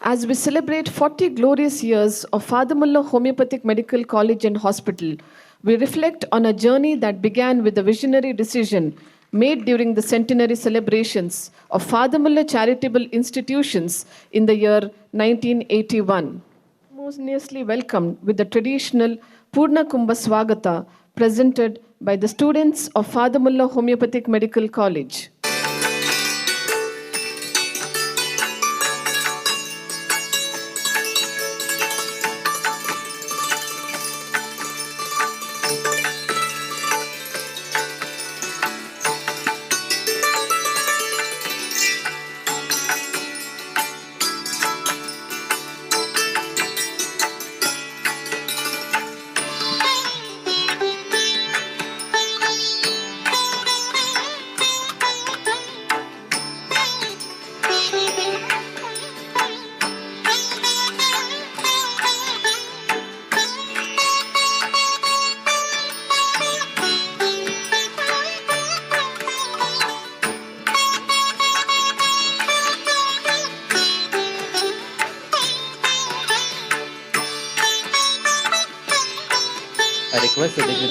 As we celebrate 40 glorious years of Father Muller Homoeopathic Medical College and Hospital, we reflect on a journey that began with a visionary decision made during the centenary celebrations of Father Muller charitable institutions in the year 1981. Harmoniously welcomed with the traditional Purna Kumbha Swagata presented by the students of Father Muller Homoeopathic Medical College.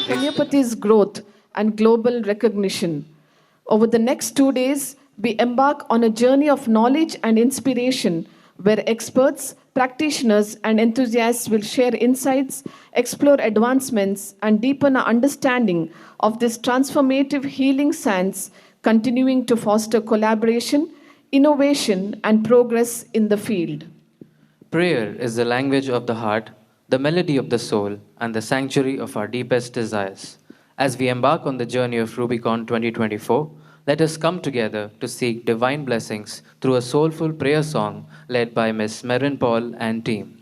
Homoeopathy's growth and global recognition. Over the next 2 days, we embark on a journey of knowledge and inspiration where experts, practitioners, and enthusiasts will share insights, explore advancements, and deepen our understanding of this transformative healing science, continuing to foster collaboration, innovation, and progress in the field. Prayer is the language of the heart, the melody of the soul, and the sanctuary of our deepest desires. As we embark on the journey of RUBYCON 2024, let us come together to seek divine blessings through a soulful prayer song led by Ms. Marin Paul and team.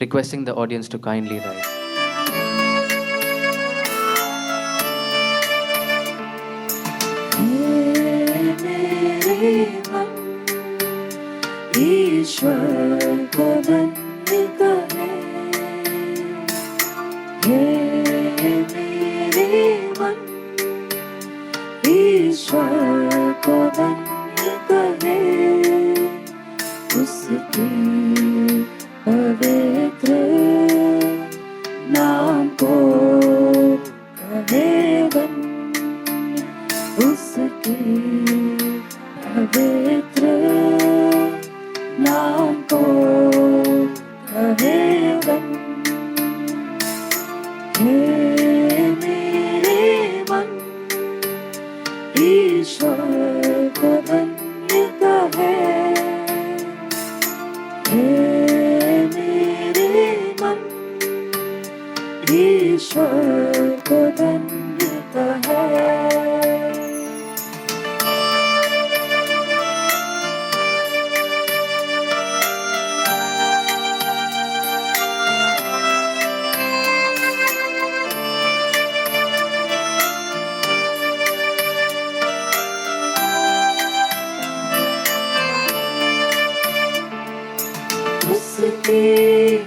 Requesting the audience to kindly rise. ईश्वर को धन्य करे, हे मेरे मन, ईश्वर को धन्य करे, उसके पवित्र नाम को कहे धन्य, उसके पवित्र नाम को कहे धन्य, हे मेरे मन, ईश्वर को धन्य कहे, हे मेरे मन, ईश्वर को धन्य कहे।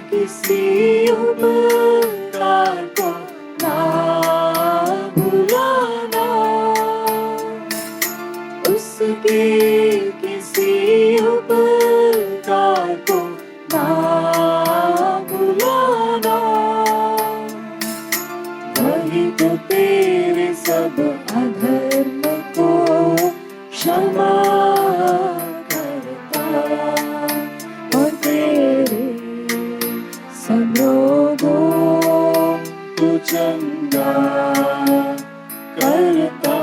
किसी उपकार को ना भुलाना, उसके किसी उपकार को ना भुलाना, वही तो तेरे सब अधर्म को क्षमा चंगा करता,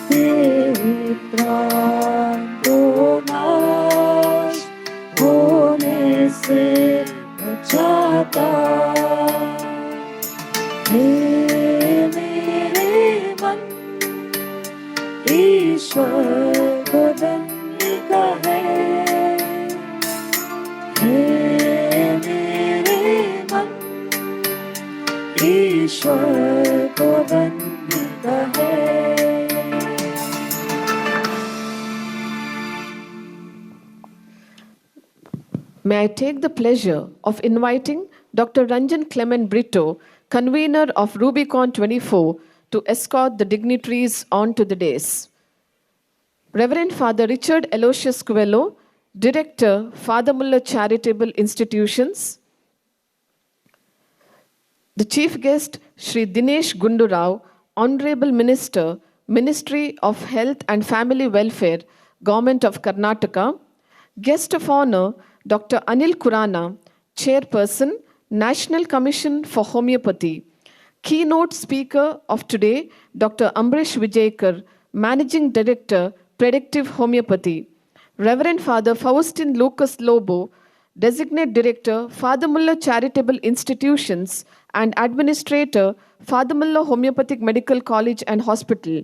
तेरे प्राण को नाश होने से बचाता, हे मेरे मन, ईश्वर को धन्य कहे, हे मेरे मन, ईश्वर को धन्य कहे। May I take the pleasure of inviting Dr. Ranjan Clement Brito, convener of RUBYCON 24, to escort the dignitaries on to the dais. Reverend Father Richard Aloysius Coelho, Director, Father Muller Charitable Institutions. The chief guest, Shri Dinesh Gundu Rao, Honorable Minister, Ministry of Health and Family Welfare, Government of Karnataka. Guest of honor, Dr. Anil Khurana, Chairperson, National Commission for Homeopathy. Keynote speaker of today, Dr. Ambrish Vijayakar, Managing Director, Predictive Homeopathy. Reverend Father Faustin Lucas Lobo, Designate Director, Father Muller Charitable Institutions and Administrator, Father Muller Homeopathic Medical College and Hospital.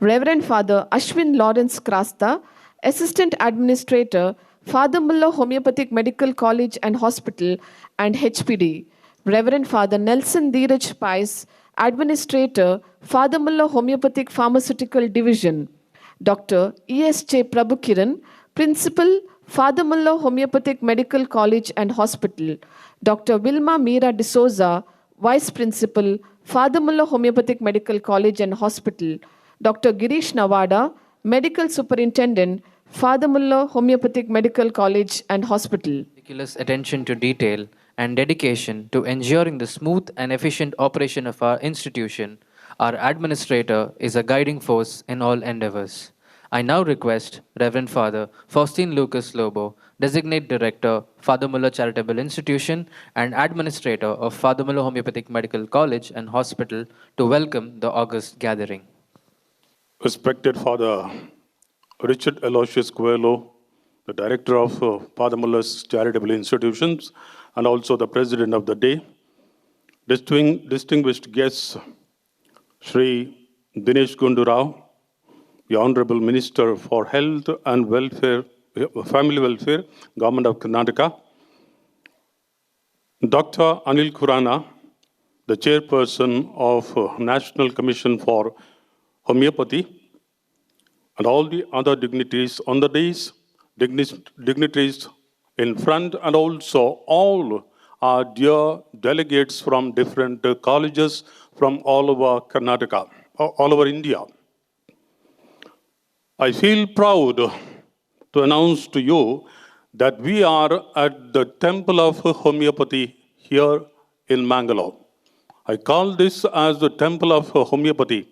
Reverend Father Ashwin Lawrence Krasta, Assistant Administrator, Father Muller Homeopathic Medical College and Hospital and HPD. Reverend Father Nelson Dheeraj Pais, Administrator, Father Muller Homeopathic Pharmaceutical Division. Dr. E.S.J. Prabhukiran, Principal, Father Muller Homeopathic Medical College and Hospital. Dr. Vilma Meera D'Souza, Vice Principal, Father Muller Homeopathic Medical College and Hospital. Dr. Girish Nawada, Medical Superintendent, Father Muller Homeopathic Medical College and Hospital. Meticulous attention to detail and dedication to ensuring the smooth and efficient operation of our institution, our administrator is a guiding force in all endeavors. I now request Reverend Father Faustin Lucas Lobo, Designate Director, Father Muller Charitable Institution and Administrator of Father Muller Homeopathic Medical College and Hospital, to welcome the august gathering. Respected Father Richard Aloysius Coelho, the Director of Father Muller's Charitable Institutions and also the President of the day, distinguished guests, Shri Dinesh Gundu Rao, the Honorable Minister for Health and Welfare, Family Welfare, Government of Karnataka, Dr. Anil Khurana, the Chairperson of National Commission for Homeopathy, and all the other dignitaries on the days, dignitaries in front, and also all our dear delegates from different colleges from all over Karnataka, all over India. I feel proud to announce to you that we are at the Temple of Homeopathy here in Mangalore. I call this as the Temple of Homeopathy.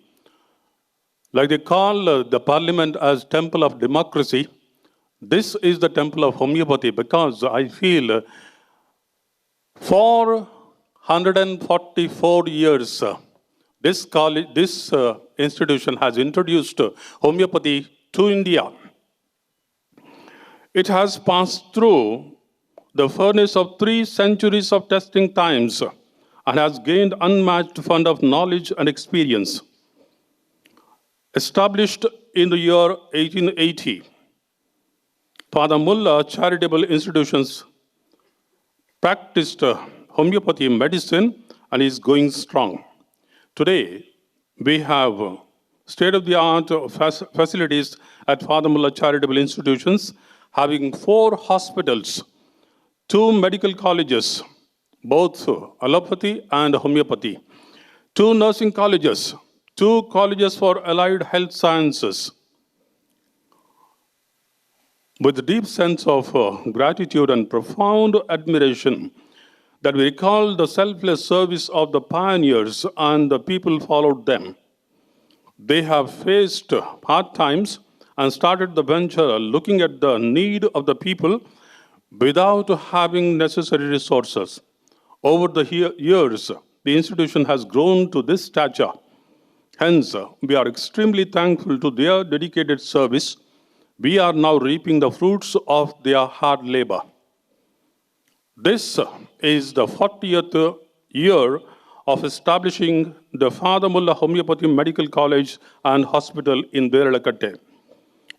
Like they call the Parliament as Temple of Democracy, this is the Temple of Homeopathy, because I feel for 144 years, this institution has introduced homeopathy to India. It has passed through the furnace of 3 centuries of testing times and has gained unmatched fund of knowledge and experience. Established in the year 1880, Father Muller Charitable Institutions practiced homeopathy medicine and is going strong. Today, we have state-of-the-art facilities at Father Muller Charitable Institutions, having 4 hospitals, 2 medical colleges, both allopathy and homeopathy, 2 nursing colleges, 2 colleges for allied health sciences. With a deep sense of gratitude and profound admiration, that we recall the selfless service of the pioneers and the people followed them. They have faced hard times and started the venture looking at the need of the people without having necessary resources. Over the years, the institution has grown to this stature. Hence, we are extremely thankful to their dedicated service. We are now reaping the fruits of their hard labor. This is the 40th year of establishing the Father Muller Homeopathy Medical College and Hospital in Beralakatte.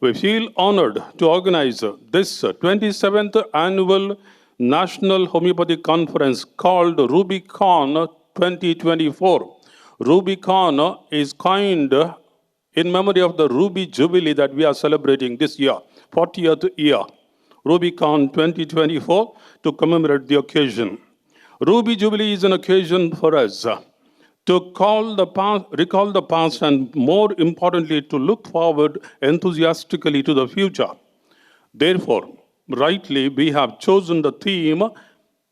We feel honored to organize this 27th Annual National Homeopathy Conference called RUBYCON 2024. RUBYCON is coined in memory of the Ruby Jubilee that we are celebrating this year, 40th year. RUBYCON 2024 to commemorate the occasion. Ruby Jubilee is an occasion for us to recall the past and, more importantly, to look forward enthusiastically to the future. Therefore, rightly, we have chosen the theme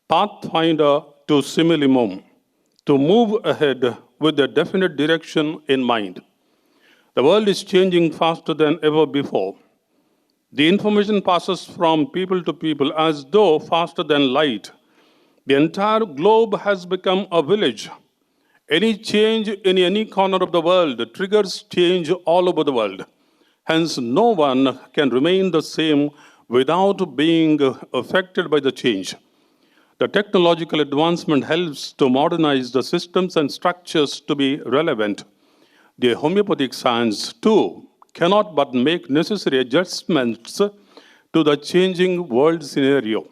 Pathfinder to Similimum to move ahead with a definite direction in mind. The world is changing faster than ever before. The information passes from people to people as though faster than light. The entire globe has become a village. Any change in any corner of the world triggers change all over the world. Hence, no one can remain the same without being affected by the change. The technological advancement helps to modernize the systems and structures to be relevant. The homeopathic science, too, cannot but make necessary adjustments to the changing world scenario.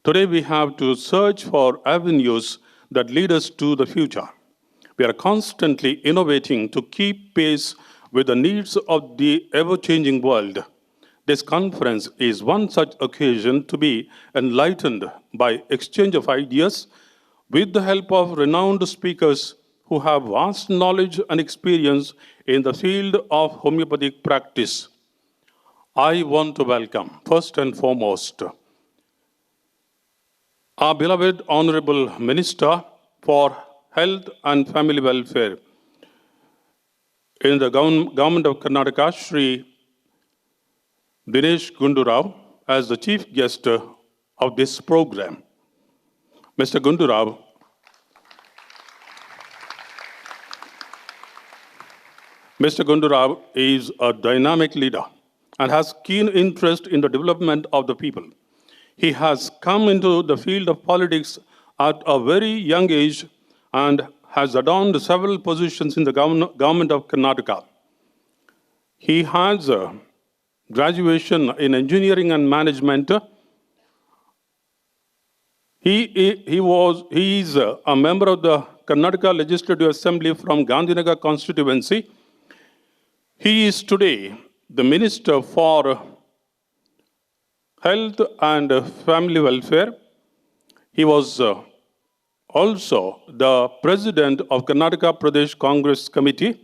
Today, we have to search for avenues that lead us to the future. We are constantly innovating to keep pace with the needs of the ever-changing world. This conference is one such occasion to be enlightened by exchange of ideas with the help of renowned speakers who have vast knowledge and experience in the field of homeopathic practice. I want to welcome, first and foremost, our beloved Honorable Minister for Health and Family Welfare in the Government of Karnataka, Shri Dinesh Gundu as the chief guest of this program. Mr. Gundu is a dynamic leader and has keen interest in the development of the people. He has come into the field of politics at a very young age and has adorned several positions in the government of Karnataka. He has a graduation in engineering and management. He is a member of the Karnataka Legislative Assembly from Gandhinagar constituency. He is today the Minister for Health and Family Welfare. He was also the President of Karnataka Pradesh Congress Committee,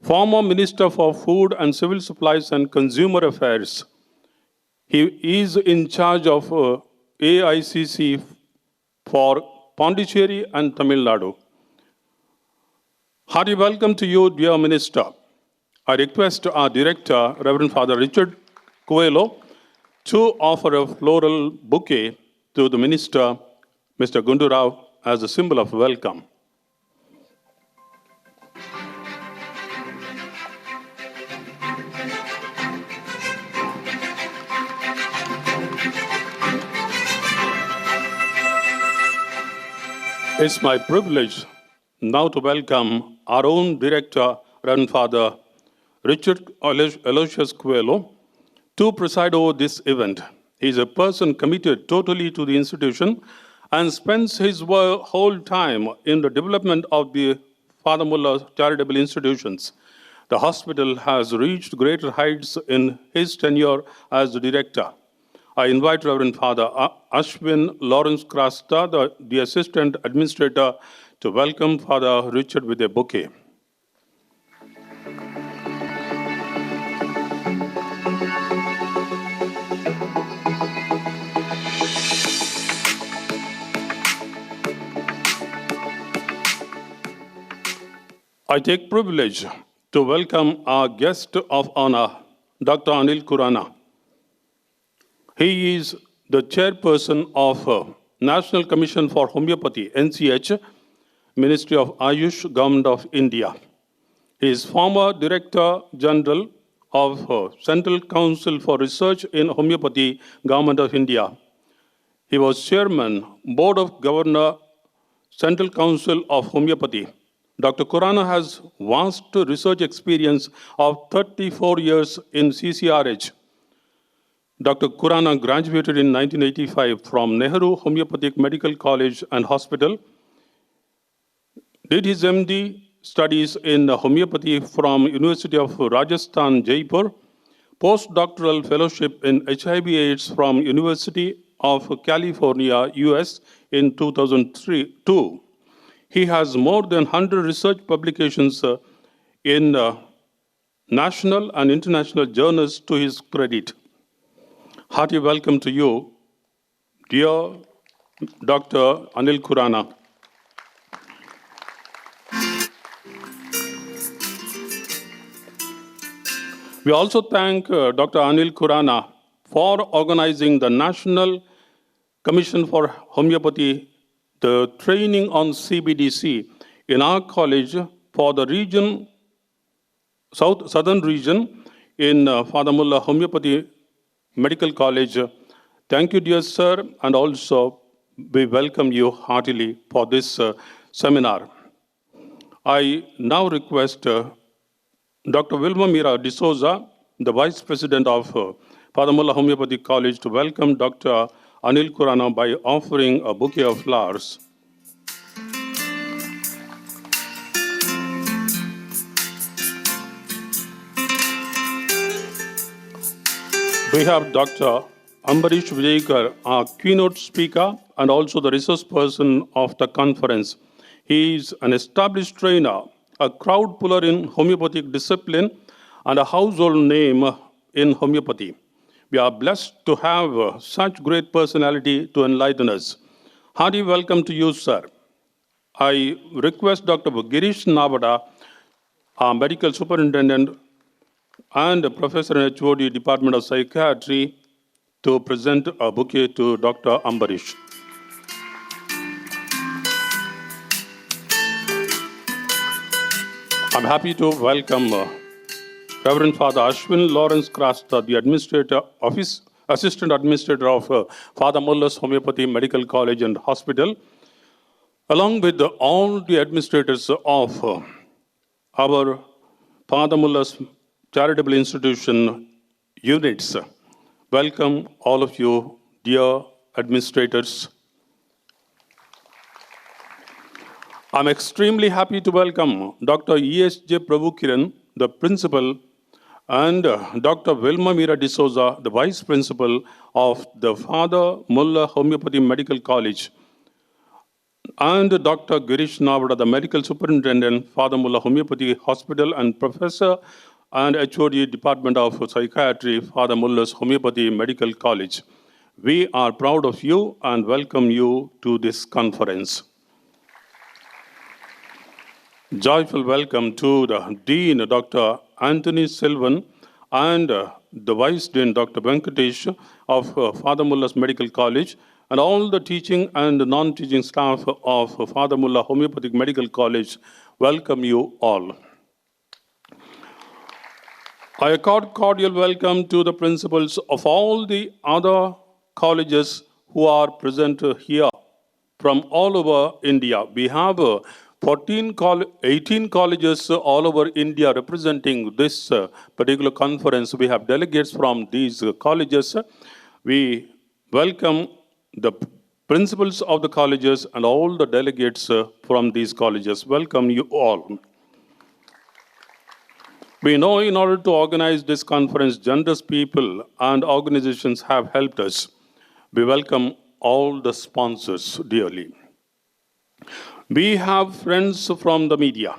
former Minister for Food and Civil Supplies and Consumer Affairs. He is in charge of AICC for Pondicherry and Tamil Nadu. Hearty welcome to you, dear Minister. I request our Director, Reverend Father Richard Coelho, to offer a floral bouquet to the Minister, Mr. Gundu as a symbol of welcome. It's my privilege now to welcome our own Director, Reverend Father Richard Aloysius Coelho, to preside over this event. He is a person committed totally to the institution and spends his whole time in the development of the Father Muller charitable institutions. The hospital has reached greater heights in his tenure as the director. I invite Reverend Father Ashwin Lawrence Krasta, the Assistant Administrator, to welcome Father Richard with a bouquet. I take privilege to welcome our guest of honor, Dr. Anil Khurana. He is the chairperson of National Commission for Homeopathy, NCH, Ministry of Ayush, Government of India. He is former Director General of Central Council for Research in Homeopathy, Government of India. He was Chairman, Board of Governor, Central Council of Homeopathy. Dr. Khurana has vast research experience of 34 years in CCRH. Dr. Khurana graduated in 1985 from Nehru Homeopathic Medical College and Hospital, did his MD studies in homeopathy from University of Rajasthan, Jaipur, postdoctoral fellowship in HIV/AIDS from University of California, US in 2002. He has more than 100 research publications in national and international journals to his credit. Hearty welcome to you, dear Dr. Anil Khurana. We also thank Dr. Anil Khurana for organizing the National Commission for Homeopathy, the training on CBDC in our college for the region, southern region in Father Muller Homeopathy Medical College. Thank you, dear sir, and also we welcome you heartily for this seminar. I now request Dr. Wilma Mira D'Souza, the Vice President of Father Muller Homeopathy College, to welcome Dr. Anil Khurana by offering a bouquet of flowers. We have Dr. Ambarish Vijayakar, our keynote speaker and also the resource person of the conference. He is an established trainer, a crowd puller in homeopathic discipline, and a household name in homeopathy. We are blessed to have such great personality to enlighten us. Hearty welcome to you, sir. I request Dr. Girish Navada, our medical superintendent and Professor in HOD Department of Psychiatry, to present a bouquet to Dr. Ambarish. I'm happy to welcome Reverend Father Ashwin Lawrence Crasta, the Assistant Administrator of Father Muller's Homeopathy Medical College and Hospital, along with all the administrators of our Father Muller's charitable institution units. Welcome all of you, dear administrators. I'm extremely happy to welcome Dr. E.S.J. Prabhukiran, the principal, and Dr. Wilma Mira D'Souza, the vice principal of the Father Muller Homeopathy Medical College, and Dr. Girish Navada, the medical superintendent, Father Muller Homeopathy Hospital, and professor and HOD Department of Psychiatry, Father Muller's Homeopathy Medical College. We are proud of you and welcome you to this conference. Joyful welcome to the Dean, Dr. Anthony Silvan, and the Vice Dean, Dr. Venkatesh of Father Muller's Medical College, and all the teaching and non-teaching staff of Father Muller Homeopathic Medical College. Welcome you all. I accord cordial welcome to the principals of all the other colleges who are present here from all over India. We have 18 colleges all over India representing this particular conference. We have delegates from these colleges. We welcome the principals of the colleges and all the delegates from these colleges. Welcome you all. We know in order to organize this conference, generous people and organizations have helped us. We welcome all the sponsors dearly. We have friends from the media.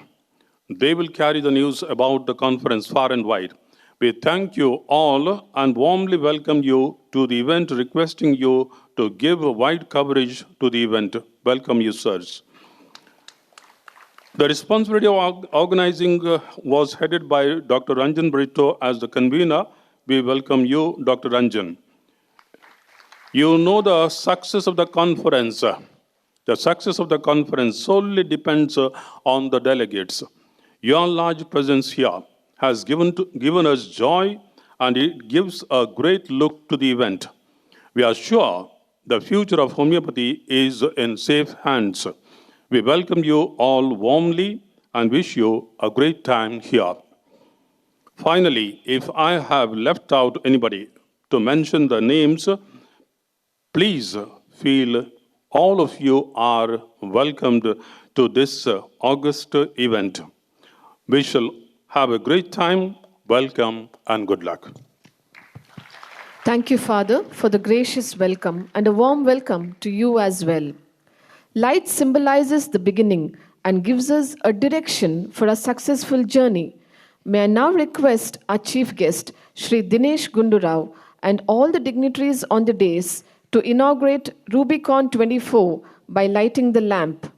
They will carry the news about the conference far and wide. We thank you all and warmly welcome you to the event, requesting you to give wide coverage to the event. Welcome you, sirs. The responsibility of organizing was headed by Dr. Ranjan Brito as the convener. We welcome you, Dr. Ranjan. You know the success of the conference. The success of the conference solely depends on the delegates. Your large presence here has given us joy, and it gives a great look to the event. We are sure the future of homeopathy is in safe hands. We welcome you all warmly and wish you a great time here. Finally, if I have left out anybody to mention the names, please feel all of you are welcomed to this August event. We shall have a great time. Welcome and good luck. Thank you, Father, for the gracious welcome and a warm welcome to you as well. Light symbolizes the beginning and gives us a direction for a successful journey. May I now request our chief guest, Shri Dinesh Gundu Rao, and all the dignitaries on the dais to inaugurate RUBYCON 24 by lighting the lamp.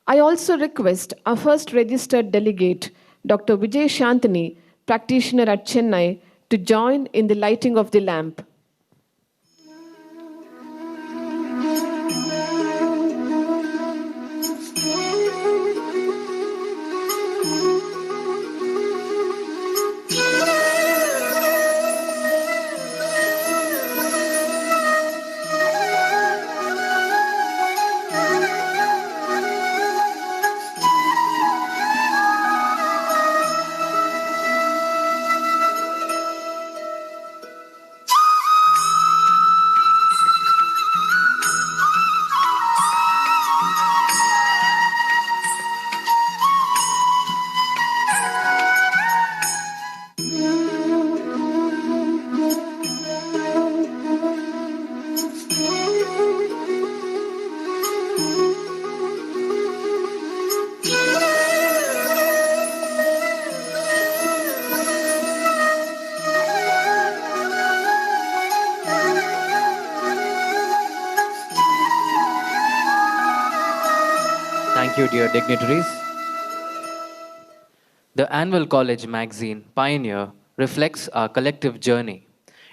I also request our first registered delegate, Dr. Vijay Shantini, practitioner at Chennai, to join in the lighting of the lamp. Thank you, dear dignitaries. The annual college magazine, Pioneer, reflects our collective journey.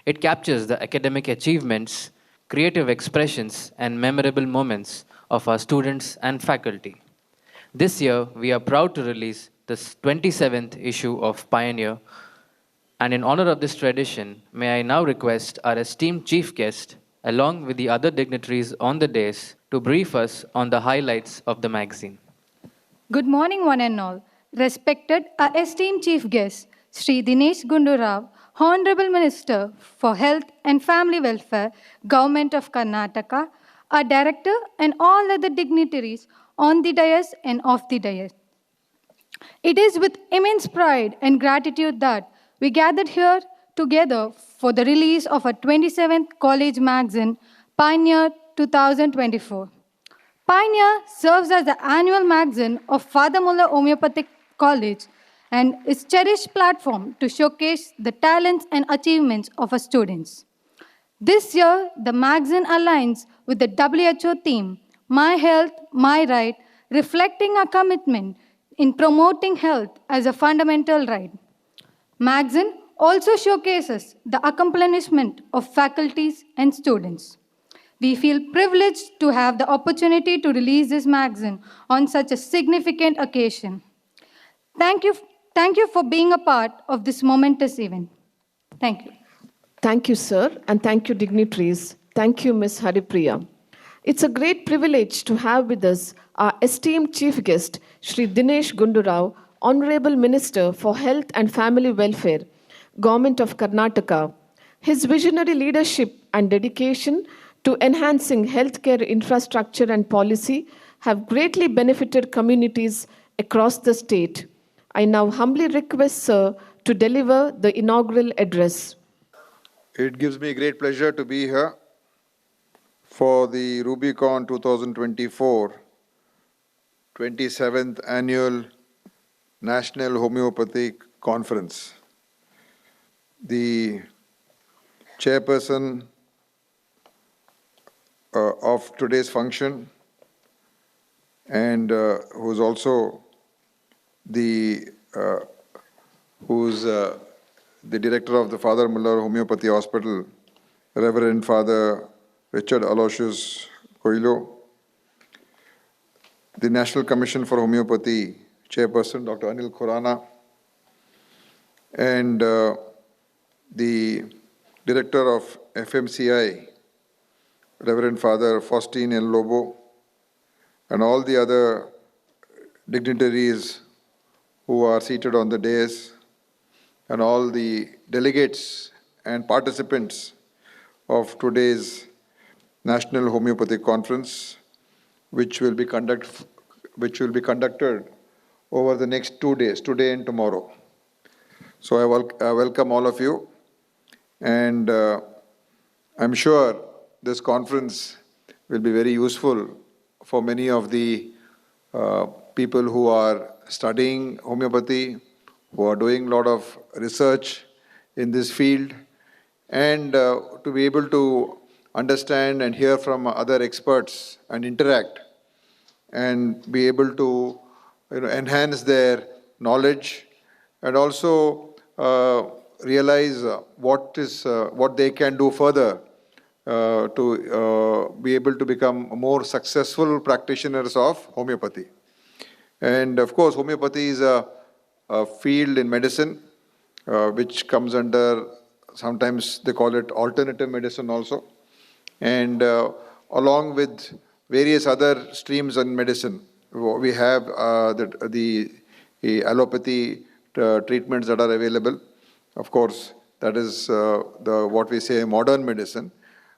It captures the academic achievements, creative expressions, and memorable moments of our students and faculty. This year, we are proud to release the 27th issue of Pioneer, and in honor of this tradition, may I now request our esteemed chief guest, along with the other dignitaries on the dais, to brief us on the highlights of the magazine. Good morning, one and all. Respected our esteemed chief guest, Sri Dinesh Gundu, Honorable Minister for Health and Family Welfare, Government of Karnataka, our director, and all other dignitaries on the dais and off the dais. It is with immense pride and gratitude that we gathered here together for the release of our 27th college magazine, Pioneer 2024. Pioneer serves as the annual magazine of Father Muller Homoeopathic College and is a cherished platform to showcase the talents and achievements of our students. This year, the magazine aligns with the WHO theme, My Health, My Right, reflecting our commitment in promoting health as a fundamental right. Magazine also showcases the accomplishment of faculties and students. We feel privileged to have the opportunity to release this magazine on such a significant occasion. Thank you for being a part of this momentous event. Thank you. Thank you, sir, and thank you, dignitaries. Thank you, Ms. Haripriya. It's a great privilege to have with us our esteemed chief guest, Sri Dinesh Gundu, Honorable Minister for Health and Family Welfare, Government of Karnataka. His visionary leadership and dedication to enhancing healthcare infrastructure and policy have greatly benefited communities across the state. I now humbly request Sir to deliver the inaugural address. It gives me great pleasure to be here for the RUBYCON 2024 27th Annual National Homeopathic Conference. The chairperson of today's function and who's also the director of the Father Muller Homeopathy Hospital, Reverend Father Richard Aloysius Coelho, the National Commission for Homeopathy Chairperson, Dr. Anil Khurana, and the director of FMCI, Reverend Father Faustine L. Lobo, and all the other dignitaries who are seated on the dais, and all the delegates and participants of today's National Homeopathic Conference, which will be conducted over the next 2 days, today and tomorrow. So I welcome all of you, and I'm sure this conference will be very useful for many of the people who are studying homeopathy, who are doing a lot of research in this field, and to be able to understand and hear from other experts and interact and be able to enhance their knowledge and also realize what they can do further to be able to become more successful practitioners of homeopathy. And of course, homeopathy is a field in medicine which comes under, sometimes they call it alternative medicine also. And along with various other streams in medicine, we have the allopathy treatments that are available. Of course, that is what we say modern medicine.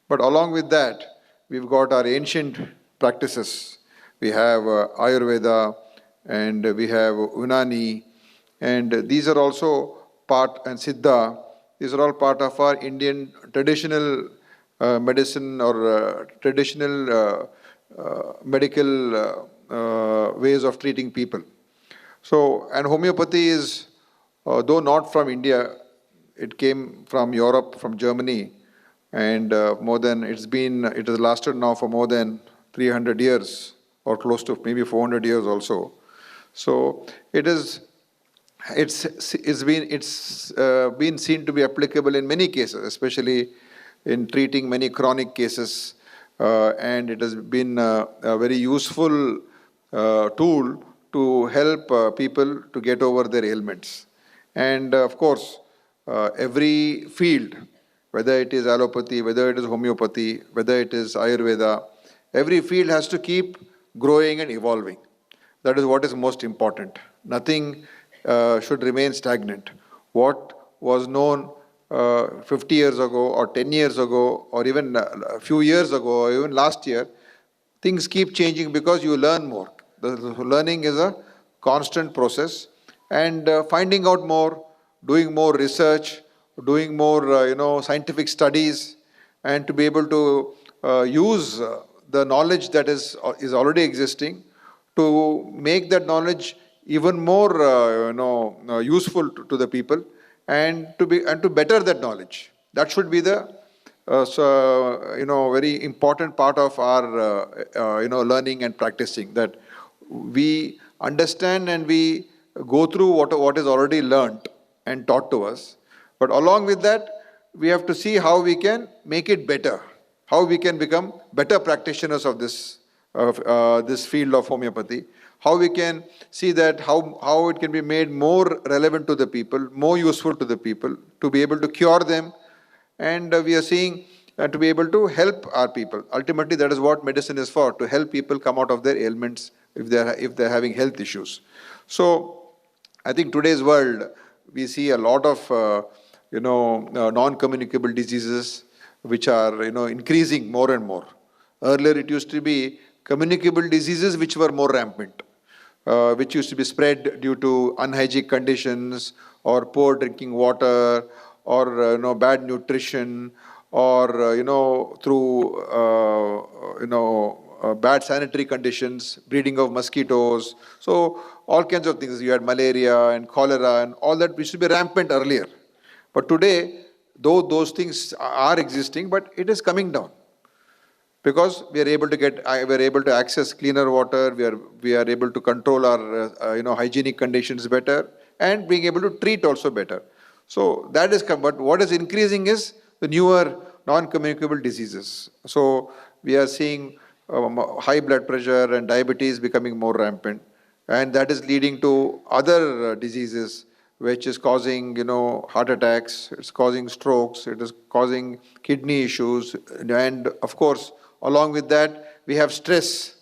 But along with that, we've got our ancient practices. We have Ayurveda and we have Unani, and these are also part, and Siddha, these are all part of our Indian traditional medicine or traditional medical ways of treating people. So, and homeopathy is, though not from India, it came from Europe, from Germany, and it has lasted now for more than 300 years, or close to maybe 400 years also. So it's been seen to be applicable in many cases, especially in treating many chronic cases, and it has been a very useful tool to help people to get over their ailments. And of course, every field, whether it is allopathy, whether it is homeopathy, whether it is Ayurveda, every field has to keep growing and evolving. That is what is most important. Nothing should remain stagnant. What was known 50 years ago or 10 years ago or even a few years ago or even last year, things keep changing because you learn more. The learning is a constant process, and finding out more, doing more research, doing more scientific studies, and to be able to use the knowledge that is already existing to make that knowledge even more useful to the people, and to better that knowledge. That should be the very important part of our learning and practicing, that we understand and we go through what is already learnt and taught to us. But along with that, we have to see how we can make it better, how we can become better practitioners of this field of homeopathy, how we can see that how it can be made more relevant to the people, more useful to the people, to be able to cure them, and we are seeing to be able to help our people. Ultimately, that is what medicine is for, to help people come out of their ailments if they're having health issues. So, I think today's world, we see a lot of non-communicable diseases which are increasing more and more. Earlier, it used to be communicable diseases which were more rampant, which used to be spread due to unhygienic conditions or poor drinking water or bad nutrition or through bad sanitary conditions, breeding of mosquitoes. So all kinds of things. You had malaria and cholera and all that used to be rampant earlier. But today, though those things are existing, but it is coming down. Because we are able to access cleaner water, we are able to control our hygienic conditions better, and being able to treat also better. So that is but what is increasing is the newer non-communicable diseases. So we are seeing high blood pressure and diabetes becoming more rampant, and that is leading to other diseases, which is causing heart attacks, it's causing strokes, it is causing kidney issues, and of course, along with that, we have stress.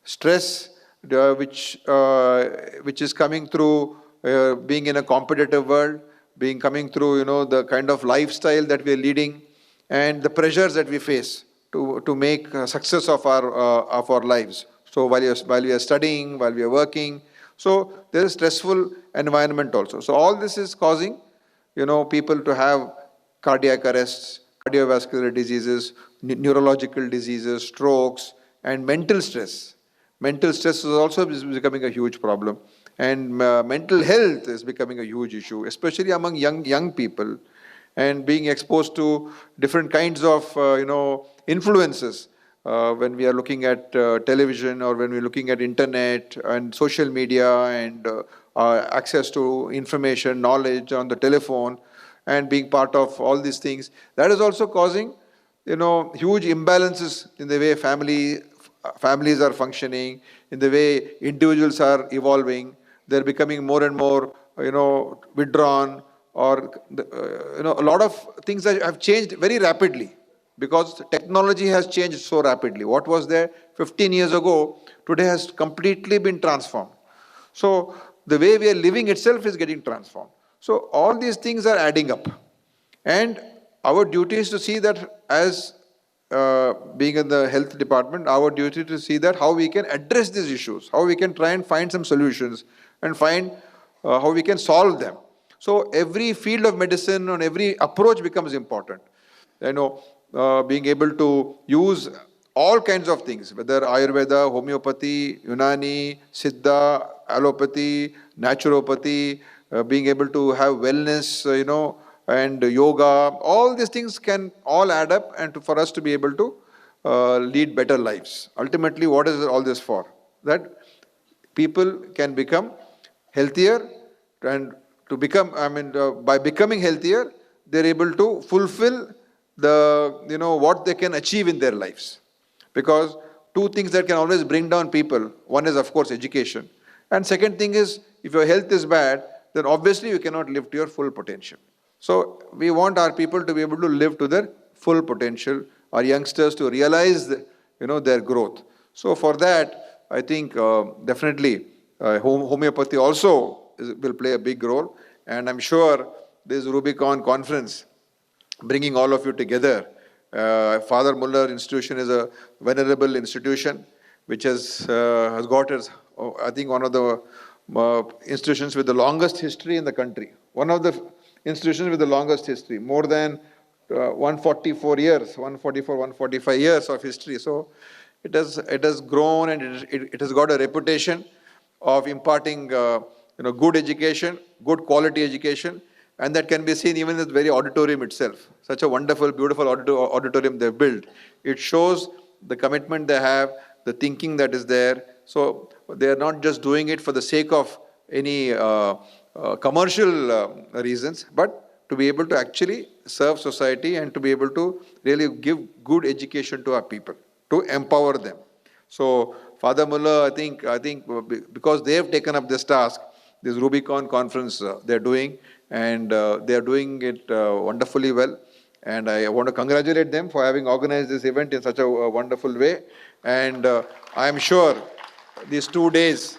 Stress, which is coming through being in a competitive world, coming through the kind of lifestyle that we are leading, and the pressures that we face to make success of our lives. So while we are studying, while we are working, so there is stressful environment also. So all this is causing people to have cardiac arrests, cardiovascular diseases, neurological diseases, strokes, and mental stress. Mental stress is also becoming a huge problem, and mental health is becoming a huge issue, especially among young people. and being exposed to different kinds of, influences. When we are looking at television, or when we're looking at internet and social media, and access to information, knowledge on the telephone, and being part of all these things, that is also causing, huge imbalances in the way families are functioning, in the way individuals are evolving. They're becoming more and more, withdrawn, or, a lot of things that have changed very rapidly, because technology has changed so rapidly. What was there 15 years ago, today has completely been transformed. So the way we are living itself is getting transformed. So all these things are adding up. And our duty is to see that, as being in the health department, our duty to see that how we can address these issues, how we can try and find some solutions, and find how we can solve them. So every field of medicine and every approach becomes important. Being able to use all kinds of things, whether Ayurveda, Homeopathy, Unani, Siddha, Allopathy, Naturopathy, being able to have wellness, and yoga, all these things can all add up, and for us to be able to lead better lives. Ultimately, what is all this for? That people can become healthier, and by becoming healthier, they're able to fulfill what they can achieve in their lives. Because two things that can always bring down people, one is of course education, and second thing is, if your health is bad, then obviously you cannot live to your full potential. So we want our people to be able to live to their full potential, our youngsters to realize their growth. So for that, I think definitely homeopathy also will play a big role, and I'm sure this RUBYCON conference, bringing all of you together. Father Muller Institution is a venerable institution which has got its, I think, one of the institutions with the longest history in the country. One of the institutions with the longest history, more than 145 years of history. So it has grown, and it has got a reputation of imparting good education, good quality education. And that can be seen even in the very auditorium itself. Such a wonderful, beautiful auditorium they've built. It shows the commitment they have, the thinking that is there. So they are not just doing it for the sake of any commercial reasons, but to be able to actually serve society, and to be able to really give good education to our people, to empower them. So Father Muller, I think because they have taken up this task, this RUBYCON conference they're doing, and they are doing it wonderfully well. And I want to congratulate them for having organized this event in such a wonderful way. And I am sure these 2 days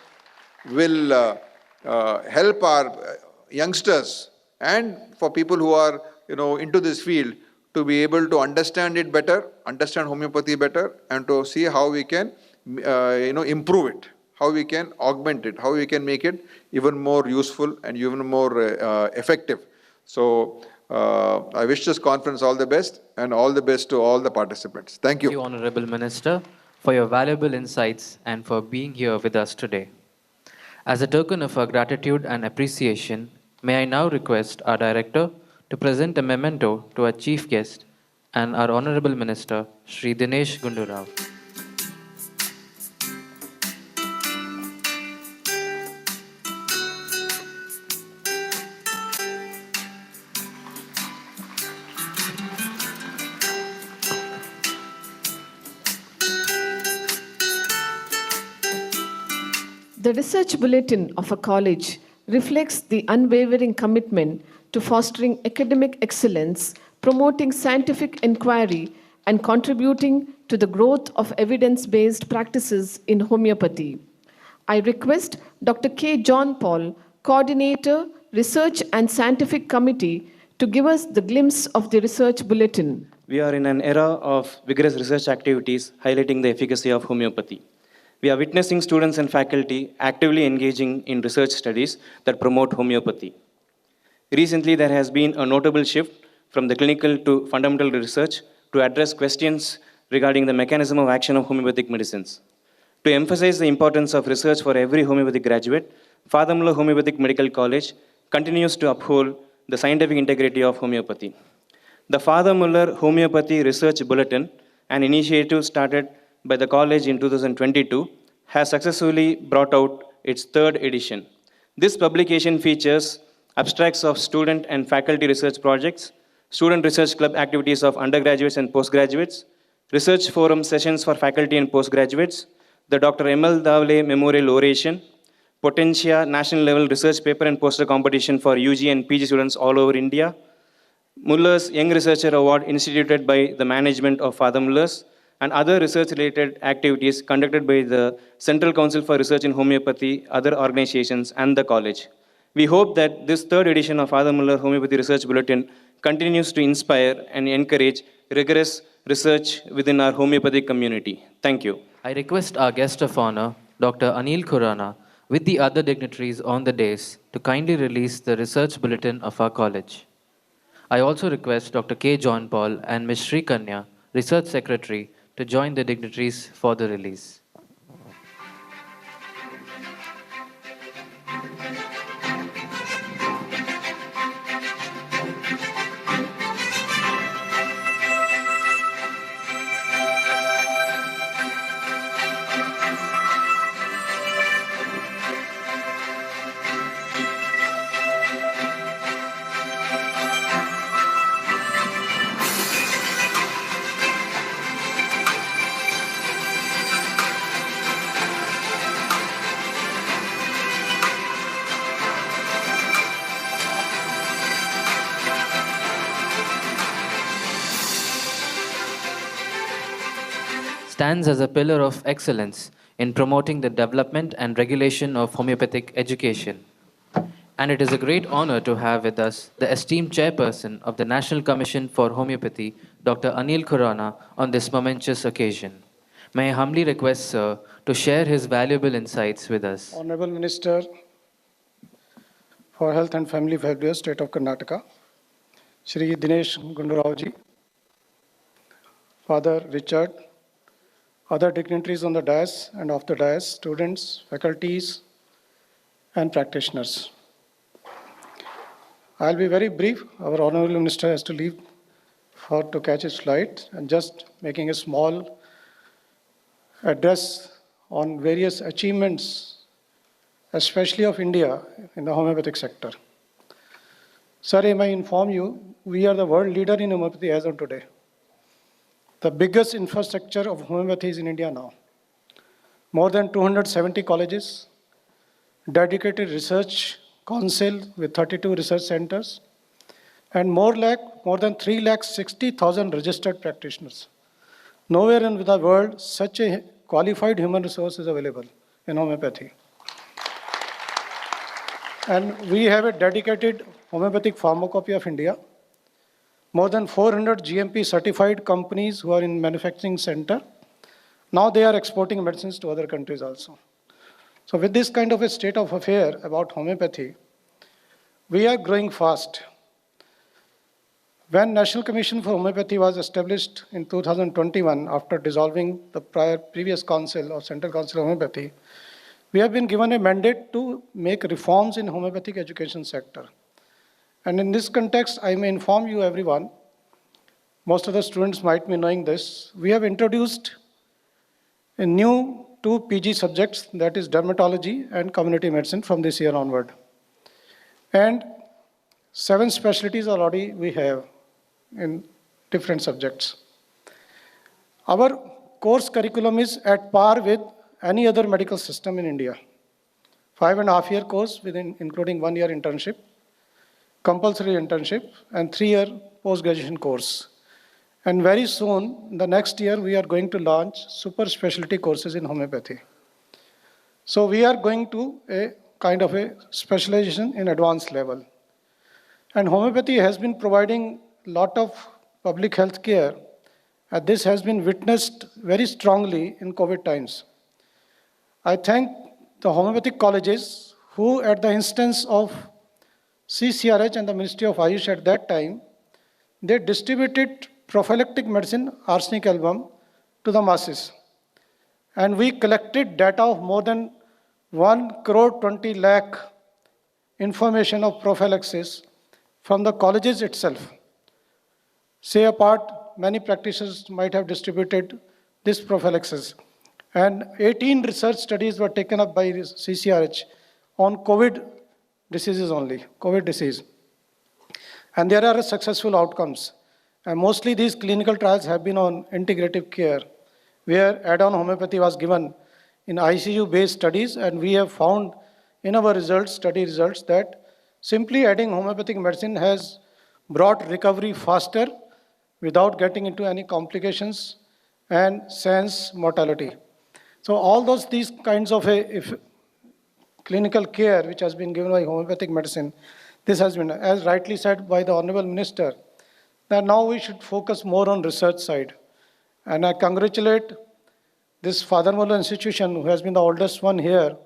will help our youngsters, and for people who are into this field, to be able to understand it better, understand homeopathy better, and to see how we can improve it, how we can augment it, how we can make it even more useful and even more effective. So I wish this conference all the best, and all the best to all the participants. Thank you. Thank you, Honorable Minister, for your valuable insights and for being here with us today. As a token of our gratitude and appreciation, may I now request our Director to present a memento to our Chief Guest and our Honorable Minister, Shri Dinesh Gundu. The research bulletin of a college reflects the unwavering commitment to fostering academic excellence, promoting scientific inquiry, and contributing to the growth of evidence-based practices in homeopathy. I request Dr. K. John Paul, Coordinator, Research and Scientific Committee, to give us the glimpse of the research bulletin. We are in an era of vigorous research activities highlighting the efficacy of homeopathy. We are witnessing students and faculty actively engaging in research studies that promote homeopathy. Recently, there has been a notable shift from the clinical to fundamental research to address questions regarding the mechanism of action of homeopathic medicines. To emphasize the importance of research for every homeopathic graduate, Father Muller Homeopathic Medical College continues to uphold the scientific integrity of homeopathy. The Father Muller Homeopathy Research Bulletin, an initiative started by the college in 2022, has successfully brought out its third edition. This publication features abstracts of student and faculty research projects, student research club activities of undergraduates and postgraduates, research forum sessions for faculty and postgraduates, the Dr. M.L. Davle Memorial Oration, Potentia national level research paper and poster competition for UG and PG students all over India, Muller's Young Researcher Award instituted by the management of Father Muller's, and other research-related activities conducted by the Central Council for Research in Homeopathy, other organizations, and the college. We hope that this third edition of Father Muller Homeopathy Research Bulletin continues to inspire and encourage rigorous research within our homeopathic community. Thank you. I request our guest of honor, Dr. Anil Khurana, with the other dignitaries on the dais, to kindly release the research bulletin of our college. I also request Dr. K. John Paul and Ms. Sri Kanya, Research Secretary, to join the dignitaries for the release. Stands as a pillar of excellence in promoting the development and regulation of homeopathic education. And it is a great honor to have with us the esteemed chairperson of the National Commission for Homeopathy, Dr. Anil Khurana, on this momentous occasion. May I humbly request, sir, to share his valuable insights with us. Honorable Minister for Health and Family Welfare, State of Karnataka, Shri Dinesh Gundu, Father Richard, other dignitaries on the dais and off the dais, students, faculties, and practitioners. I'll be very brief. Our Honorable Minister has to leave to catch his flight, and just making a small address on various achievements, especially of India in the homeopathic sector. Sir, I may inform you, we are the world leader in homeopathy as of today. The biggest infrastructure of homeopathy is in India now. More than 270 colleges, dedicated research council with 32 research centers, and more than 360,000 registered practitioners. Nowhere in the world such a qualified human resource is available in homeopathy. And we have a dedicated homeopathic pharmacopoeia of India. More than 400 GMP certified companies who are in manufacturing center. Now they are exporting medicines to other countries also. So with this kind of a state of affair about homeopathy, we are growing fast. When National Commission for Homeopathy was established in 2021, after dissolving the previous council or Central Council of Homeopathy, we have been given a mandate to make reforms in homeopathic education sector. And in this context, I may inform you everyone, most of the students might be knowing this, we have introduced a new 2 PG subjects, that is dermatology and community medicine from this year onward. And 7 specialties already we have in different subjects. Our course curriculum is at par with any other medical system in India. 5.5-year course including 1-year internship, compulsory internship, and 3-year post-graduation course. And very soon, the next year, we are going to launch super specialty courses in homeopathy. So we are going to a kind of a specialization in advanced level. And homeopathy has been providing a lot of public health care, and this has been witnessed very strongly in COVID times. I thank the homeopathic colleges who, at the instance of CCRH and the Ministry of Ayush at that time, they distributed prophylactic medicine, arsenic album, to the masses. And we collected data of more than 1 crore 20 lakh information of prophylaxis from the colleges itself. Say apart, many practitioners might have distributed this prophylaxis. And 18 research studies were taken up by CCRH on COVID diseases only, COVID disease. And there are successful outcomes. And mostly these clinical trials have been on integrative care, where add-on homeopathy was given in ICU-based studies, and we have found in our results, study results, that simply adding homeopathic medicine has brought recovery faster without getting into any complications and sans mortality. So all these kinds of clinical care which has been given by homeopathic medicine, this has been, as rightly said by the Honorable Minister, that now we should focus more on research side. And I congratulate this Father Muller institution, who has been the oldest one here.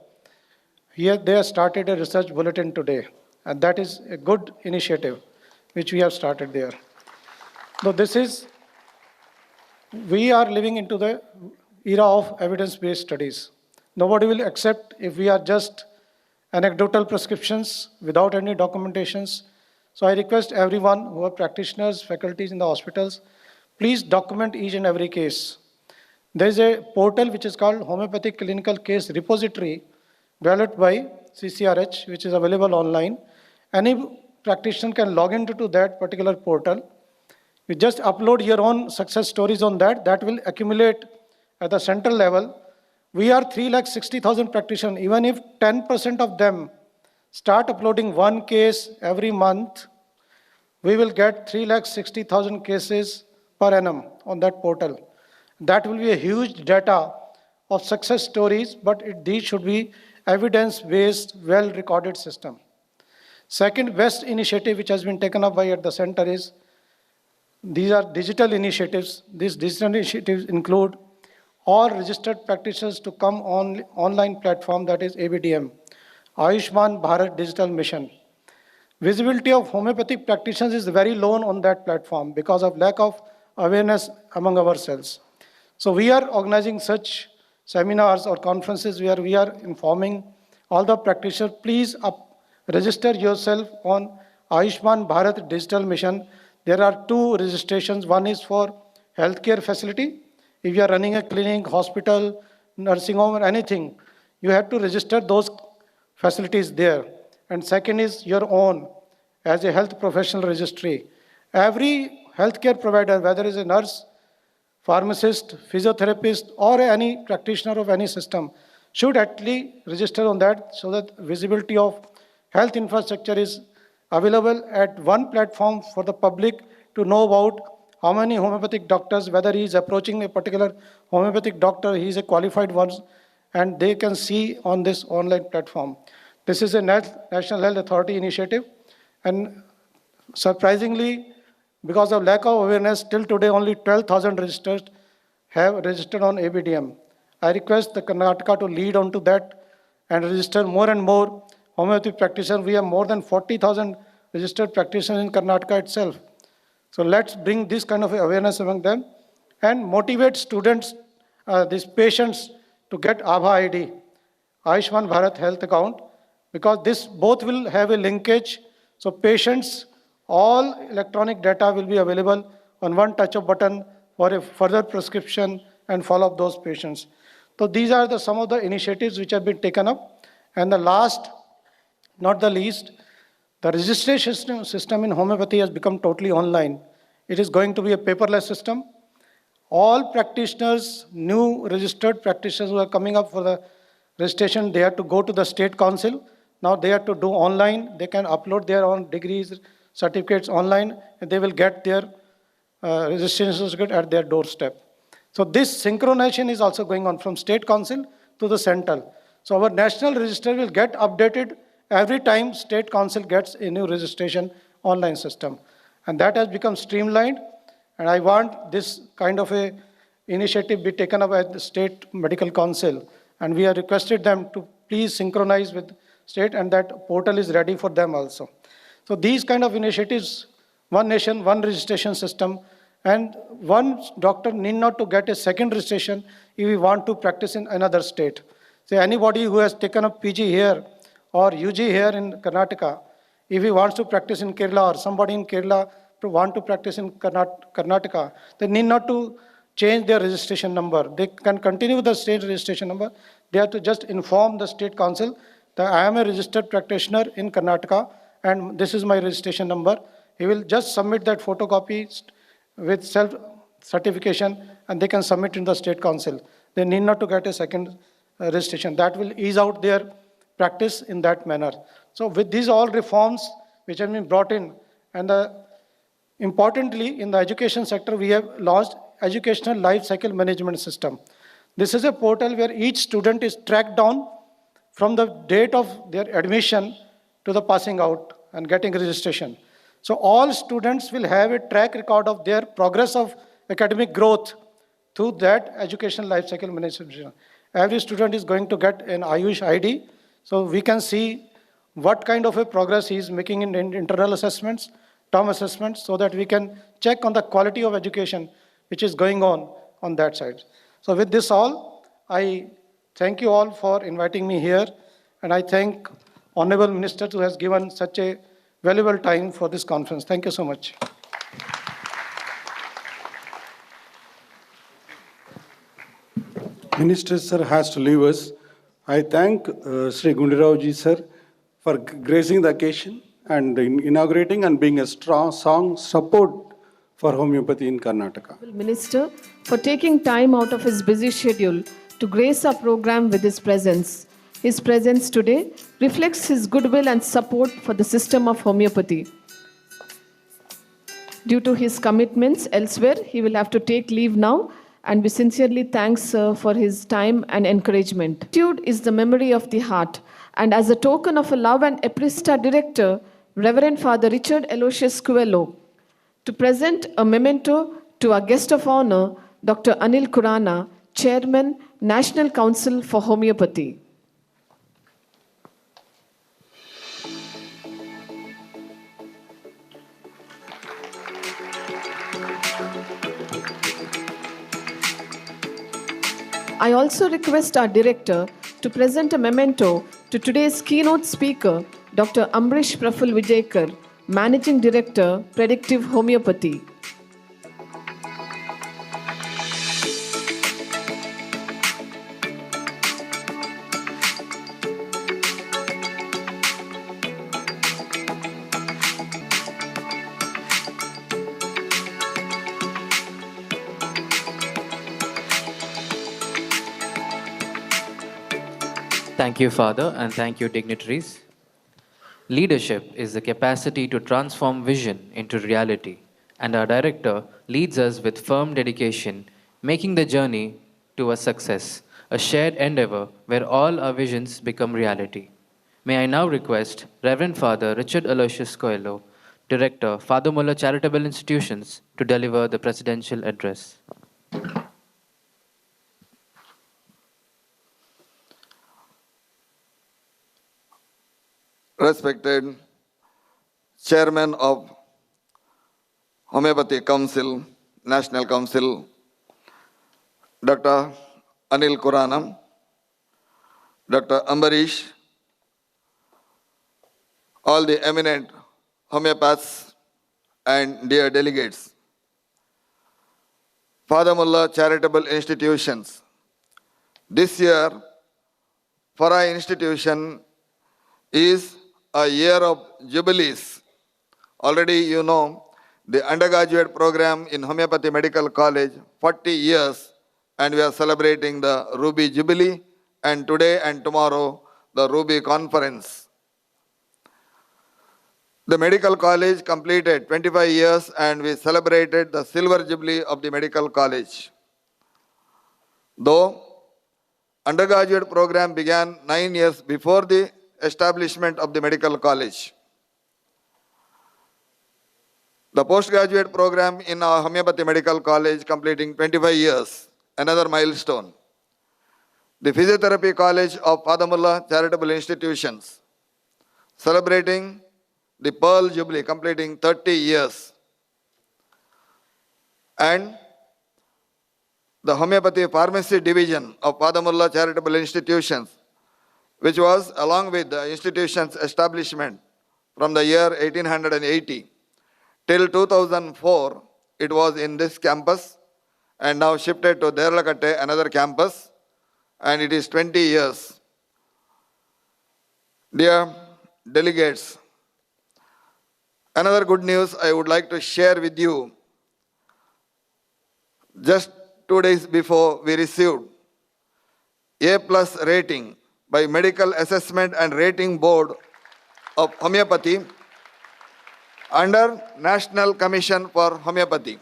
Here they have started a research bulletin today, and that is a good initiative which we have started there. So we are living into the era of evidence-based studies. Nobody will accept if we are just anecdotal prescriptions without any documentations. So I request everyone who are practitioners, faculties in the hospitals, please document each and every case. There is a portal which is called Homeopathic Clinical Case Repository, developed by CCRH, which is available online. Any practitioner can log into that particular portal. You just upload your own success stories on that. That will accumulate at the central level. We are 360,000 practitioners. Even if 10% of them start uploading one case every month, we will get 360,000 cases per annum on that portal. That will be a huge data of success stories, but these should be evidence-based, well-recorded system. Second best initiative which has been taken up by at the center is, these are digital initiatives. These digital initiatives include all registered practitioners to come on online platform, that is ABDM, Ayushman Bharat Digital Mission. Visibility of homeopathic practitioners is very low on that platform because of lack of awareness among ourselves. So we are organizing such seminars or conferences where we are informing all the practitioners, please register yourself on Ayushman Bharat Digital Mission. There are two registrations. One is for healthcare facility. If you are running a clinic, hospital, nursing home or anything, you have to register those facilities there. And second is your own as a health professional registry. Every healthcare provider, whether it's a nurse, pharmacist, physiotherapist, or any practitioner of any system, should actually register on that so that visibility of health infrastructure is available at one platform for the public to know about how many homeopathic doctors, whether he is approaching a particular homeopathic doctor, he is a qualified one, and they can see on this online platform. This is a National Health Authority initiative, and surprisingly, because of lack of awareness, till today only 12,000 registered have registered on ABDM. I request the Karnataka to lead on to that and register more and more homeopathy practitioners. We have more than 40,000 registered practitioners in Karnataka itself. So let's bring this kind of awareness among them and motivate students, these patients, to get ABHA ID, Ayushman Bharat Health Account, because this both will have a linkage. So patients, all electronic data will be available on one touch of button for a further prescription and follow up those patients. So these are some of the initiatives which have been taken up. And the last, not the least, the registration system in homeopathy has become totally online. It is going to be a paperless system. All practitioners, new registered practitioners who are coming up for the registration, they have to go to the state council. Now they have to do online. They can upload their own degrees, certificates online, and they will get their registration certificate at their doorstep. So this synchronization is also going on from state council to the central. So our national register will get updated every time state council gets a new registration online system. And that has become streamlined. And I want this kind of a initiative be taken up at the state medical council. And we have requested them to please synchronize with state, and that portal is ready for them also. So these kind of initiatives, one nation, one registration system, and one doctor need not to get a second registration if we want to practice in another state. Say anybody who has taken up PG here or UG here in Karnataka, If he wants to practice in Kerala or somebody in Kerala to want to practice in Karnataka, they need not to change their registration number. They can continue with the state registration number. They have to just inform the state council that I am a registered practitioner in Karnataka and this is my registration number. He will just submit that photocopy with self-certification and they can submit in the state council. They need not to get a second registration. That will ease out their practice in that manner. So with these all reforms which have been brought in, and importantly in the education sector, we have launched Educational Life Cycle Management System. This is a portal where each student is tracked down from the date of their admission to the passing out and getting registration. So all students will have a track record of their progress of academic growth through that education life cycle management. Every student is going to get an Ayush ID, so we can see what kind of a progress he is making in internal assessments, term assessments, so that we can check on the quality of education which is going on that side. So with this all, I thank you all for inviting me here, and I thank Honorable Minister who has given such a valuable time for this conference. Thank you so much. Minister sir has to leave us. I thank Sri Gundu sir for gracing the occasion and inaugurating and being a strong support for homeopathy in Karnataka. Minister, for taking time out of his busy schedule to grace our program with his presence. His presence today reflects his goodwill and support for the system of homeopathy. Due to his commitments elsewhere, he will have to take leave now, and we sincerely thank Sir for his time and encouragement. Gratitude is the memory of the heart, and as a token of love and appreciation, Director, Reverend Father Richard Aloysius Coelho, to present a memento to our guest of honor, Dr. Anil Khurana, Chairman, National Council for Homeopathy. I also request our director to present a memento to today's keynote speaker, Dr. Ambrish Praful Vijayakar, Managing Director, Predictive Homeopathy. Thank you, Father, and thank you, dignitaries. Leadership is the capacity to transform vision into reality, and our director leads us with firm dedication, making the journey to a success, a shared endeavor where all our visions become reality. May I now request Reverend Father Richard Aloysius Coelho, Director, Father Muller Charitable Institutions, to deliver the presidential address. Respected Chairman of Homeopathy Council, National Council, Dr. Anil Khurana, Dr. Ambarish, all the eminent homeopaths and dear delegates, Father Muller Charitable Institutions. This year, for our institution, is a year of jubilees. Already you know, the undergraduate program in Homeopathy Medical College, 40 years, and we are celebrating the Ruby Jubilee, and today and tomorrow, the Ruby Conference. The medical college completed 25 years, and we celebrated the Silver Jubilee of the medical college. Though undergraduate program began 9 years before the establishment of the medical college. The postgraduate program in our Homeopathy Medical College completing 25 years, another milestone. The Physiotherapy College of Father Muller Charitable Institutions, celebrating the Pearl Jubilee, completing 30 years. And the Homeopathy Pharmacy Division of Father Muller Charitable Institutions, which was, along with the institution's establishment, from the year 1880 till 2004. It was in this campus and now shifted to Derlakatte, another campus, and it is 20 years. Dear delegates, another good news I would like to share with you. Just 2 days before, we received A+ rating by Medical Assessment and Rating Board of Homeopathy under National Commission for Homeopathy.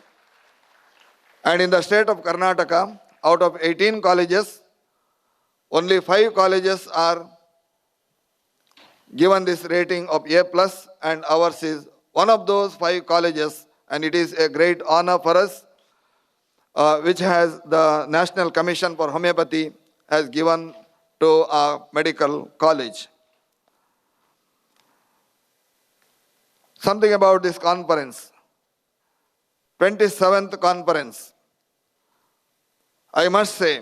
And in the state of Karnataka, out of 18 colleges, only 5 colleges are given this rating of A+, and ours is one of those 5 colleges, and it is a great honor for us, which has the National Commission for Homeopathy has given to our medical college. Something about this conference, 27th conference. I must say,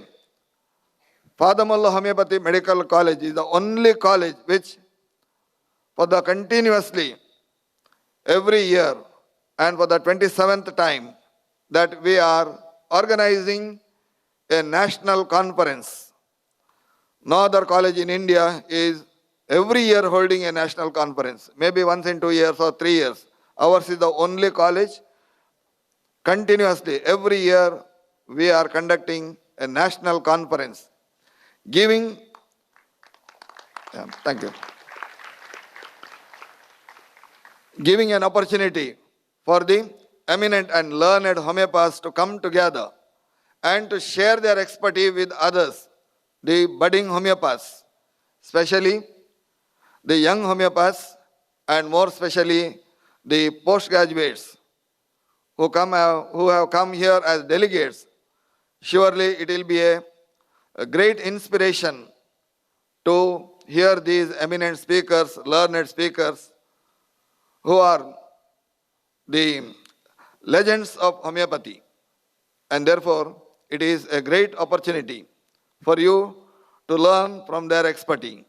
Father Muller Homeopathy Medical College is the only college which, for the continuously, every year, and for the 27th time, that we are organizing a national conference. No other college in India is every year holding a national conference, maybe once in 2 years or 3 years. Ours is the only college. Continuously, every year, we are conducting a national conference, giving, thank you, giving an opportunity for the eminent and learned homeopaths to come together and to share their expertise with others, the budding homeopaths, especially the young homeopaths, and more especially the postgraduates who have come here as delegates. Surely it will be a great inspiration to hear these eminent speakers, learned speakers, who are the legends of homeopathy. And therefore, it is a great opportunity for you to learn from their expertise.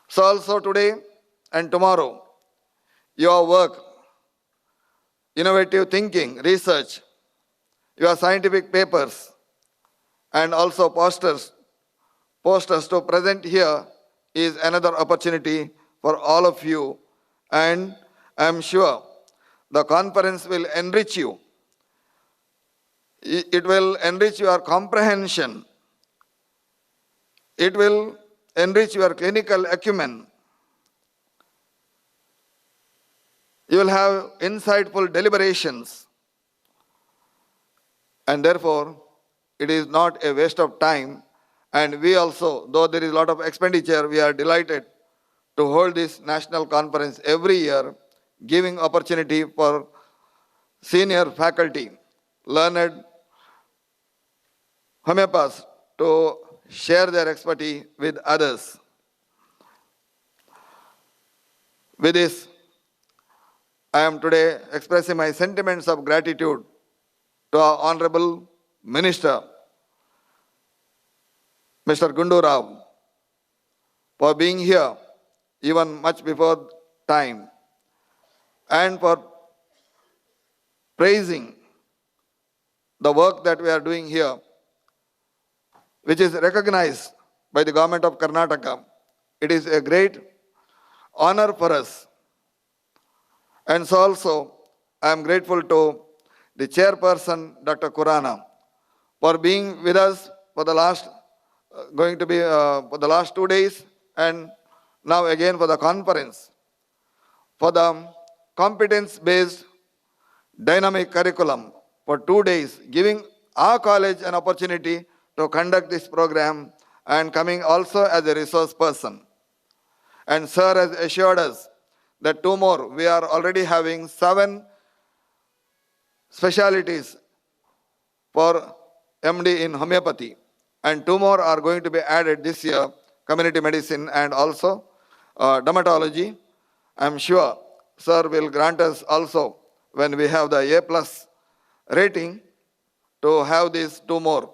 So also today and tomorrow, your work, innovative thinking, research, your scientific papers, and also posters to present here is another opportunity for all of you. And I am sure the conference will enrich you. It will enrich your comprehension. It will enrich your clinical acumen. You will have insightful deliberations. And therefore, it is not a waste of time. And we also, though there is a lot of expenditure, we are delighted to hold this national conference every year, giving opportunity for senior faculty, learned homeopaths to share their expertise with others. With this, I am today expressing my sentiments of gratitude to our Honorable Minister, Mr. Gundu, for being here even much before time, and for praising the work that we are doing here, which is recognized by the government of Karnataka. It is a great honor for us. And so also, I am grateful to the chairperson, Dr. Khurana, for being with us for the last, for the last 2 days, and now again for the conference, for the competence-based dynamic curriculum for 2 days, giving our college an opportunity to conduct this program and coming also as a resource person. And sir has assured us that 2 more, we are already having 7 specialities for MD in homeopathy, and 2 more are going to be added this year, community medicine and also dermatology. I am sure sir will grant us also, when we have the A+ rating, to have these 2 more.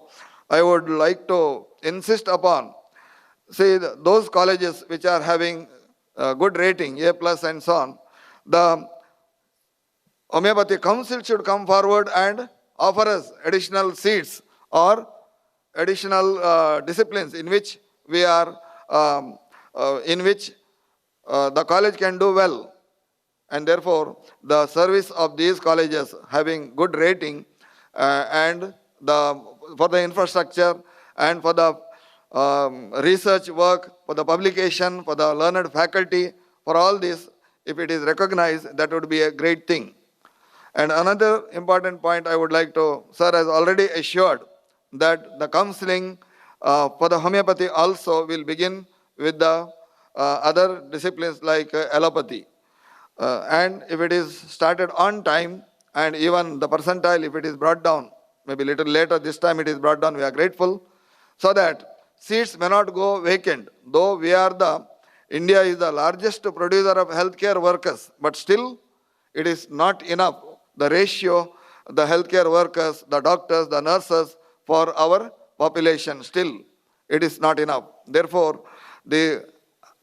I would like to insist upon, see, those colleges which are having good rating, A plus and so on, the Homeopathy Council should come forward and offer us additional seats or additional disciplines in which we are, in which the college can do well. And therefore, the service of these colleges having good rating and for the infrastructure and for the research work, for the publication, for the learned faculty, for all this, if it is recognized, that would be a great thing. And another important point I would like to, sir has already assured that the counseling for the homeopathy also will begin with the other disciplines like allopathy. And if it is started on time, and even the percentile, if it is brought down, maybe little later, this time it is brought down, we are grateful, so that seats may not go vacant. Though India is the largest producer of healthcare workers, but still it is not enough. The ratio, the healthcare workers, the doctors, the nurses for our population, still it is not enough. Therefore, the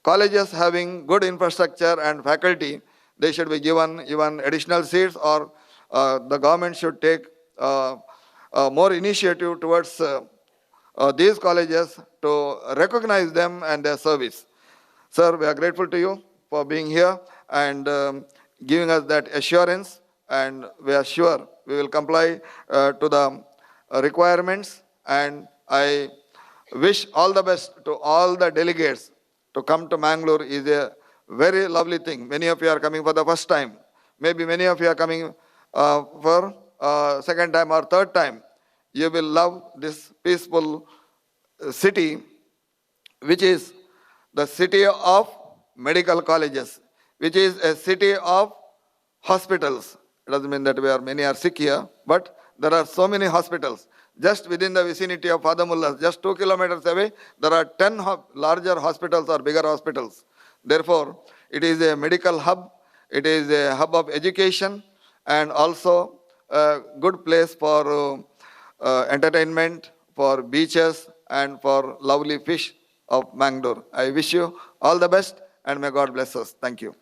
colleges having good infrastructure and faculty, they should be given even additional seats, or the government should take more initiative towards these colleges to recognize them and their service. Sir, we are grateful to you for being here and giving us that assurance, and we are sure we will comply to the requirements, and I wish all the best to all the delegates. To come to Mangalore is a very lovely thing. Many of you are coming for the first time. Maybe many of you are coming for second time or third time. You will love this peaceful city, which is the city of medical colleges, which is a city of hospitals. It doesn't mean that many are sick here, but there are so many hospitals. Just within the vicinity of Father Muller, just 2 kilometers away, there are 10 larger hospitals or bigger hospitals. Therefore, it is a medical hub, it is a hub of education, and also a good place for entertainment, for beaches, and for lovely fish of Mangalore. I wish you all the best, and may God bless us. Thank you.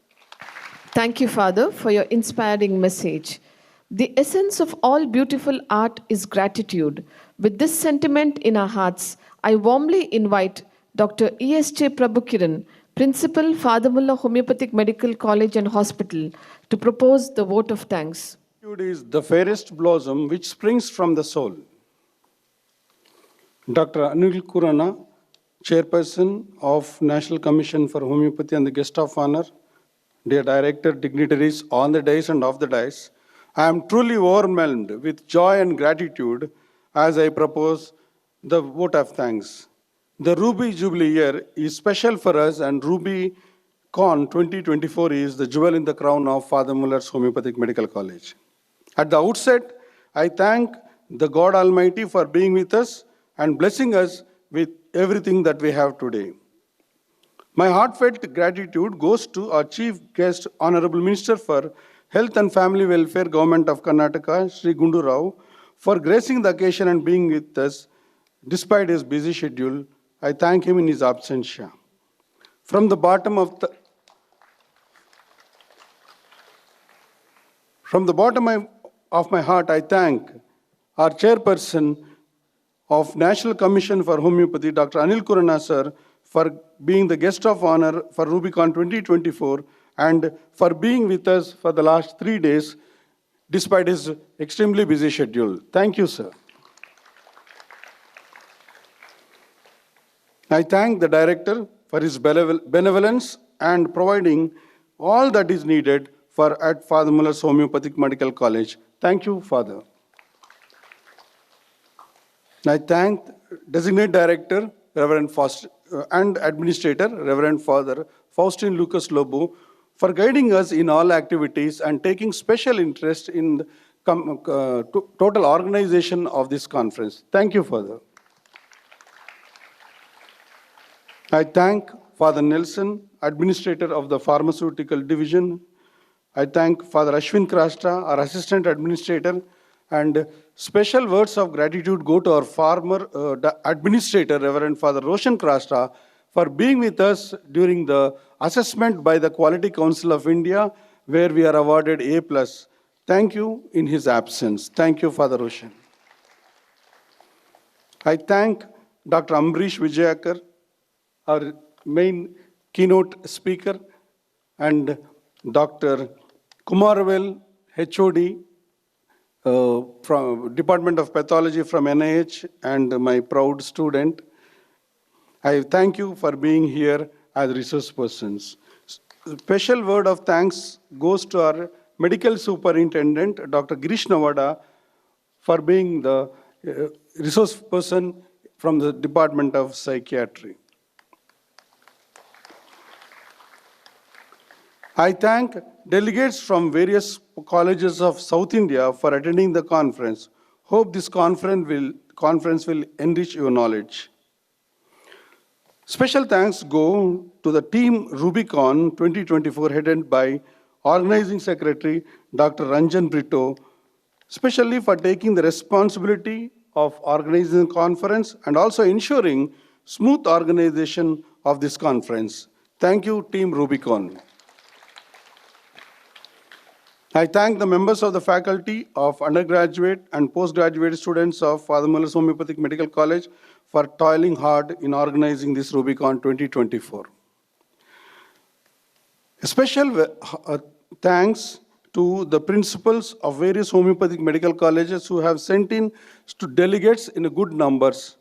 Thank you, Father, for your inspiring message. The essence of all beautiful art is gratitude. With this sentiment in our hearts, I warmly invite Dr. E.S.J. Prabhukiran, Principal, Father Muller Homeopathic Medical College and Hospital, to propose the vote of thanks. Gratitude is the fairest blossom which springs from the soul. Dr. Anil Khurana, Chairperson of National Commission for Homeopathy and the Guest of Honor, dear Director, dignitaries on the dais and off the dais, I am truly overwhelmed with joy and gratitude as I propose the vote of thanks. The Ruby Jubilee year is special for us, and RUBYCON 2024 is the jewel in the crown of Father Muller's Homeopathic Medical College. At the outset, I thank the God Almighty for being with us and blessing us with everything that we have today. My heartfelt gratitude goes to our Chief Guest, Honorable Minister for Health and Family Welfare, Government of Karnataka, Sri Gundu, for gracing the occasion and being with us despite his busy schedule. I thank him in his absentia. From the bottom of my heart, I thank our Chairperson of National Commission for Homeopathy, Dr. Anil Khurana, sir, for being the guest of honor for RUBYCON 2024 and for being with us for the last 3 days despite his extremely busy schedule. Thank you, sir. I thank the director for his benevolence and providing all that is needed at Father Muller's Homeopathic Medical College. Thank you, Father. I thank Designate Director, Reverend Foster, and Administrator, Reverend Father Faustin Lucas Lobo, for guiding us in all activities and taking special interest in the total organization of this conference. Thank you, Father. I thank Father Nelson, Administrator of the Pharmaceutical Division. I thank Father Ashwin Krashta, our Assistant Administrator, and special words of gratitude go to our former Administrator, Reverend Father Roshan Krashta, for being with us during the assessment by the Quality Council of India, where we are awarded A+. Thank you in his absence. Thank you, Father Roshan. I thank Dr. Ambrish Vijayakar, our main keynote speaker, and Dr. Kumarvel, HOD, from Department of Pathology from NIH, and my proud student. I thank you for being here as resource persons. Special word of thanks goes to our medical superintendent, Dr. Girish Navada, for being the resource person from the Department of Psychiatry. I thank delegates from various colleges of South India for attending the conference. Hope this conference will enrich your knowledge. Special thanks go to the team RUBYCON 2024 headed by Organizing Secretary Dr. Ranjan Brito, especially for taking the responsibility of organizing the conference and also ensuring smooth organization of this conference. Thank you, team RUBYCON. I thank the members of the faculty of undergraduate and postgraduate students of Father Muller's Homoeopathic Medical College for toiling hard in organizing this RUBYCON 2024. A special thanks to the principals of various homeopathic medical colleges who have sent in delegates in good numbers.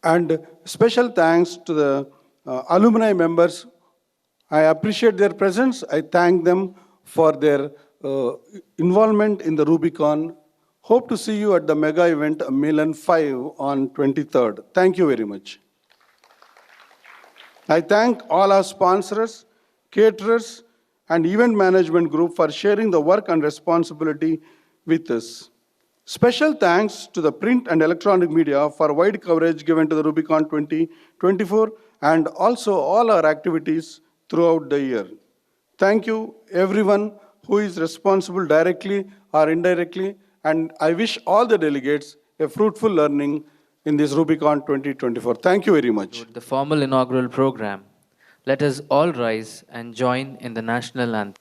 And special thanks to the alumni members. I appreciate their presence. I thank them for their involvement in the RUBYCON. Hope to see you at the mega event Milan 5 on 23rd. Thank you very much. I thank all our sponsors, caterers, and event management group for sharing the work and responsibility with us. Special thanks to the print and electronic media for wide coverage given to the RUBYCON 2024 and also all our activities throughout the year. Thank you, everyone who is responsible directly or indirectly, and I wish all the delegates a fruitful learning in this RUBYCON 2024. Thank you very much. The formal inaugural program. Let us all rise and join in the national anthem.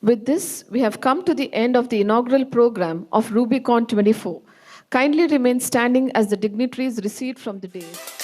With this, we have come to the end of the inaugural program of RUBYCON 24. Kindly remain standing as the dignitaries recede from the dais.